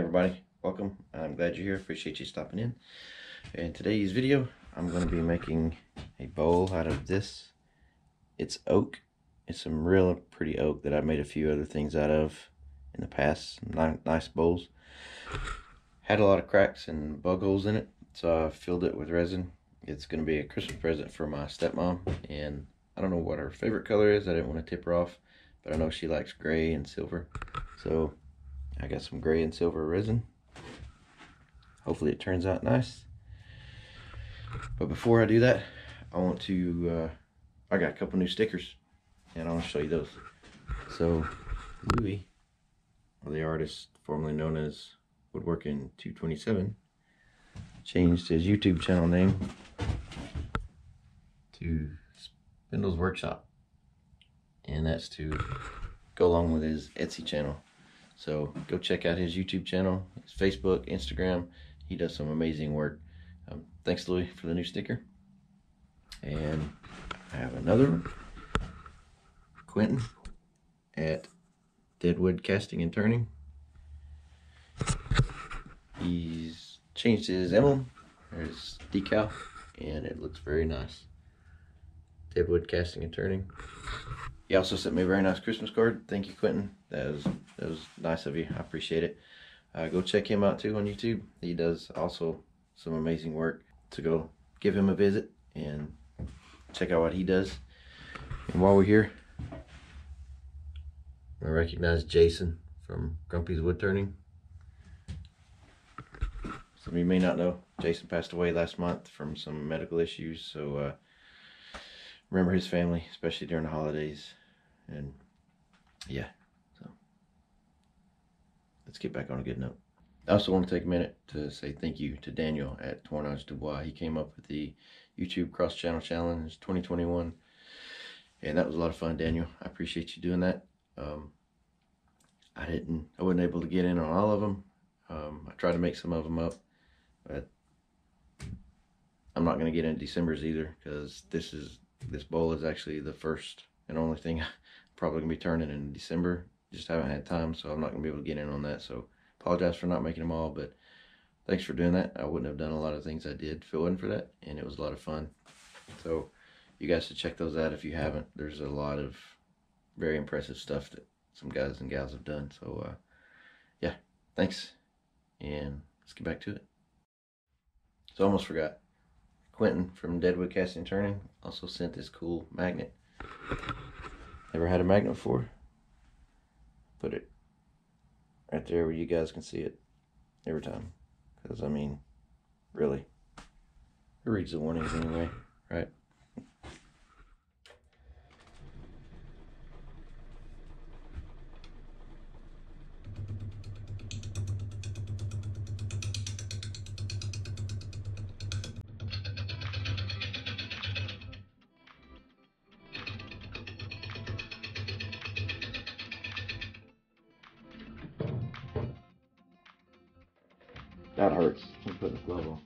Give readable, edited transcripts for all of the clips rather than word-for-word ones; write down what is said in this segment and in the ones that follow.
everybody, welcome. I'm glad you're here. Appreciate you stopping in. In today's video, I'm going to be making a bowl out of this. It's oak. It's some real pretty oak that I've made a few other things out of in the past. Some nice bowls. Had a lot of cracks and bug holes in it, so I filled it with resin. It's going to be a Christmas present for my stepmom, and I don't know what her favorite color is. I didn't want to tip her off, but I know she likes gray and silver, so I got some gray and silver resin. Hopefully it turns out nice. But before I do that, I want to, I got a couple new stickers, and I want to show you those. So, Louis, or the artist formerly known as Woodworking 227, changed his YouTube channel name to Spindle's Workshop, and that's to go along with his Etsy channel. So go check out his YouTube channel, his Facebook, Instagram. He does some amazing work. Thanks, Louis, for the new sticker. And I have another one. Quentin at Deadwood Casting and Turning. He's changed his emblem, or his decal, and it looks very nice. Deadwood Casting and Turning. He also sent me a very nice Christmas card. Thank you, Quentin. That was nice of you. I appreciate it. Go check him out too on YouTube. He does also some amazing work. So go give him a visit and check out what he does. And while we're here, I recognize Jason from Grumpy's Woodturning. Some of you may not know, Jason passed away last month from some medical issues. So remember his family, especially during the holidays. And yeah, so let's get back on a good note. I also want to take a minute to say thank you to Daniel at Tournage Dubois. He came up with the YouTube Cross Channel Challenge 2021, and that was a lot of fun, Daniel. I appreciate you doing that. I wasn't able to get in on all of them. I tried to make some of them up, but I'm not going to get into December's either, because this bowl is actually the first and only thing I'm probably going to be turning in December. Just haven't had time, so I'm not going to be able to get in on that. So apologize for not making them all, but thanks for doing that. I wouldn't have done a lot of things I did if it wasn't for that, and it was a lot of fun. So you guys should check those out if you haven't. There's a lot of very impressive stuff that some guys and gals have done. So yeah, thanks, and let's get back to it. So I almost forgot. Quentin from Deadwood Casting and Turning also sent this cool magnet. Never had a magnet before? Put it right there where you guys can see it every time. Because, I mean, really, who reads the warnings anyway, right? That hurts. I'm putting a glove on.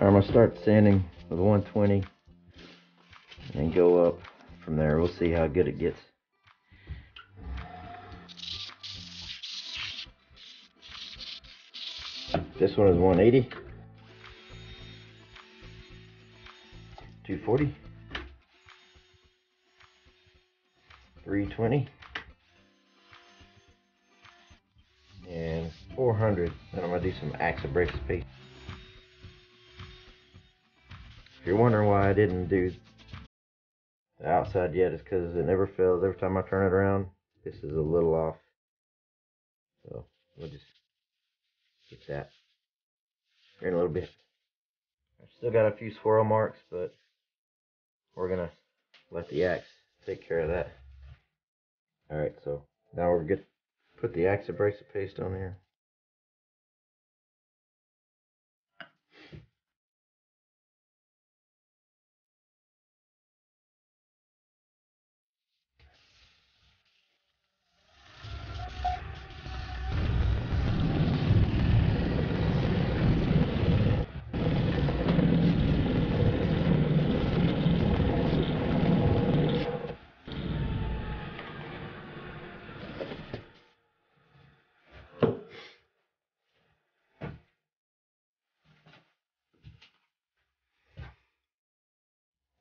I'm gonna start sanding with 120 and go up from there. We'll see how good it gets. This one is 180, 240, 320, and 400. And I'm gonna do some abrasive paste. If you're wondering why I didn't do the outside yet, it's because it never fails. Every time I turn it around, this is a little off. So we'll just get that here in a little bit. I've still got a few swirl marks, but we're gonna let the axe take care of that. Alright, so now we're good. Put the abrasive paste on here.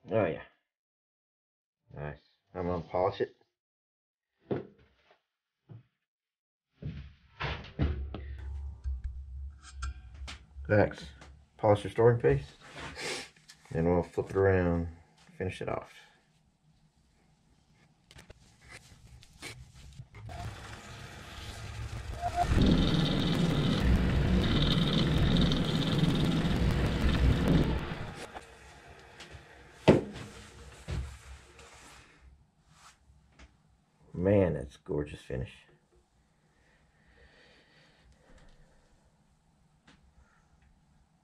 Oh yeah. Nice. I'm gonna polish it. Axe polisher storing paste. Then we'll flip it around, finish it off. Man, that's a gorgeous finish.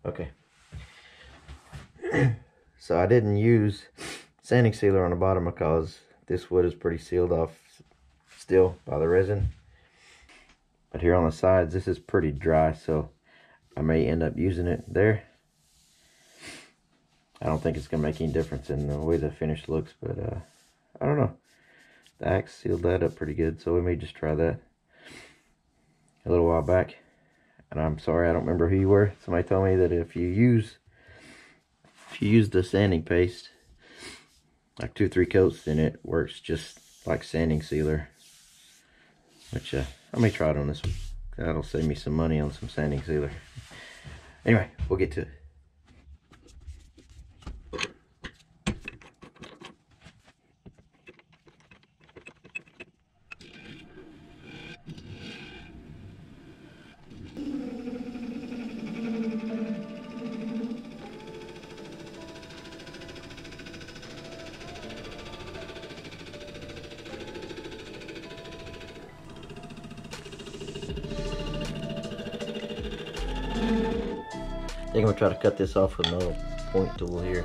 Okay. So I didn't use sanding sealer on the bottom because this wood is pretty sealed off still by the resin. But here on the sides, this is pretty dry, so I may end up using it there. I don't think it's going to make any difference in the way the finish looks, but I don't know. The axe sealed that up pretty good, so we may just try that a little while back. And I'm sorry, I don't remember who you were. Somebody told me that if you use the sanding paste, like 2-3 coats, then it works just like sanding sealer. Which I may try it on this one. That'll save me some money on some sanding sealer. Anyway, we'll get to it. I think I'm going to try to cut this off with another point tool here.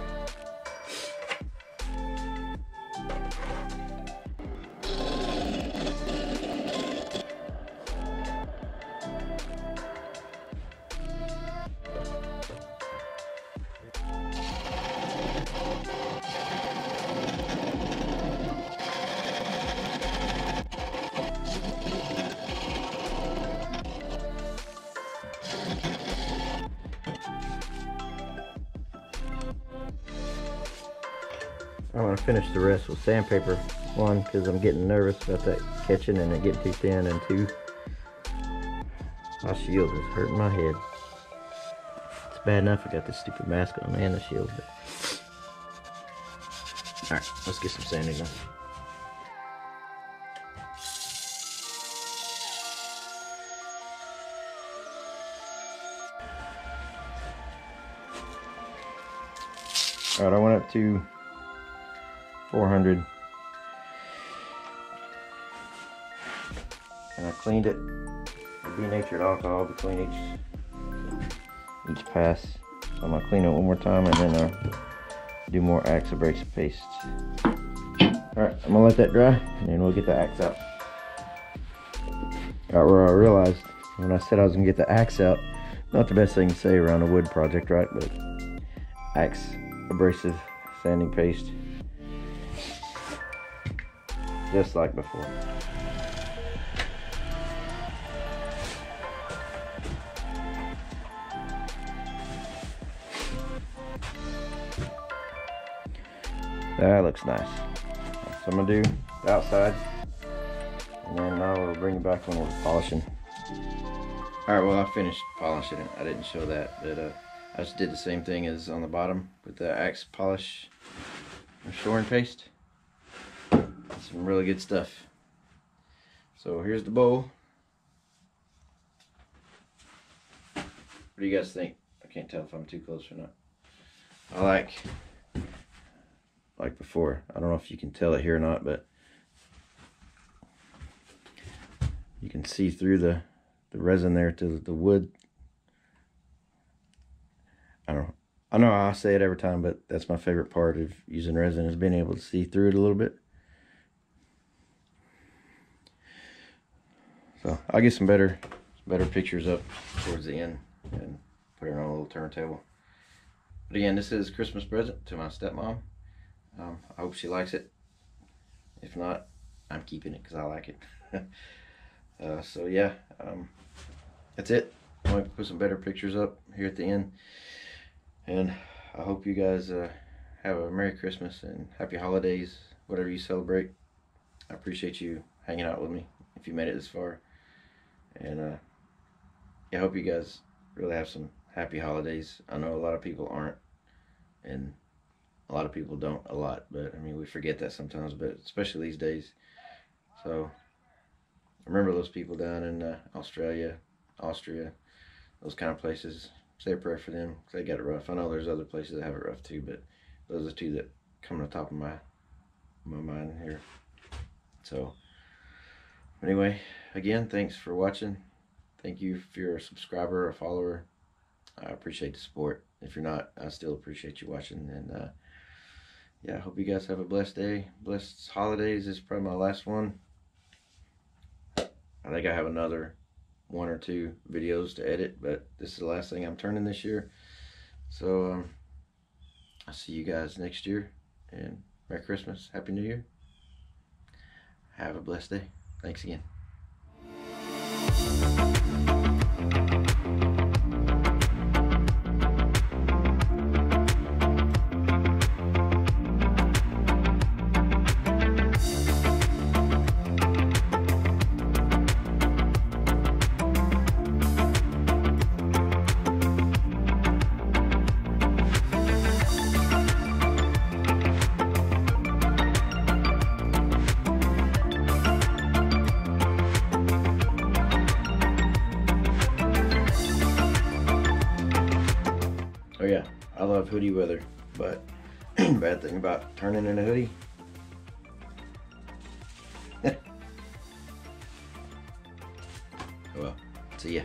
I'm going to finish the rest with sandpaper. One, because I'm getting nervous about that catching and it getting too thin, and two, my shield is hurting my head. It's bad enough I got this stupid mask on and the shield. Alright, let's get some sanding done. Alright, I went up to 400 and I cleaned it with denatured alcohol between each pass. So I'm gonna clean it one more time and then do more axe abrasive paste. Alright, I'm gonna let that dry and then we'll get the axe out. Alright, where I realized when I said I was gonna get the axe out, not the best thing to say around a wood project, right? But Axe abrasive sanding paste, just like before. That looks nice. So I'm gonna do the outside, and then I'll bring it back when we're polishing. Alright, well, I finished polishing it. I didn't show that, but I just did the same thing as on the bottom with the Axe polish and shoring paste. Some really good stuff. So here's the bowl. What do you guys think? I can't tell if I'm too close or not. I like before. I don't know if you can tell it here or not, but you can see through the resin there to the wood. I know I say it every time, but that's my favorite part of using resin, is being able to see through it a little bit. So I'll get some better pictures up towards the end and put it on a little turntable. But again, this is a Christmas present to my stepmom. I hope she likes it. If not, I'm keeping it because I like it. So yeah, that's it. I'm going to put some better pictures up here at the end. And I hope you guys have a Merry Christmas and Happy Holidays, whatever you celebrate. I appreciate you hanging out with me if you made it this far. And yeah, I hope you guys really have some happy holidays. I know a lot of people aren't, and a lot of people don't a lot, but I mean, we forget that sometimes, but especially these days. So remember those people down in Australia, Austria, those kind of places. Say a prayer for them, because they got it rough. I know there's other places that have it rough too, but those are the two that come to the top of my mind here. So anyway, again, thanks for watching. Thank you if you're a subscriber or a follower. I appreciate the support. If you're not, I still appreciate you watching. And yeah, I hope you guys have a blessed day, blessed holidays. This is probably my last one. I think I have another 1 or 2 videos to edit, but this is the last thing I'm turning this year. So I'll see you guys next year, and Merry Christmas, Happy New Year. Have a blessed day. Thanks again. Oh yeah, I love hoodie weather, but bad thing about turning in a hoodie. Oh well, see ya.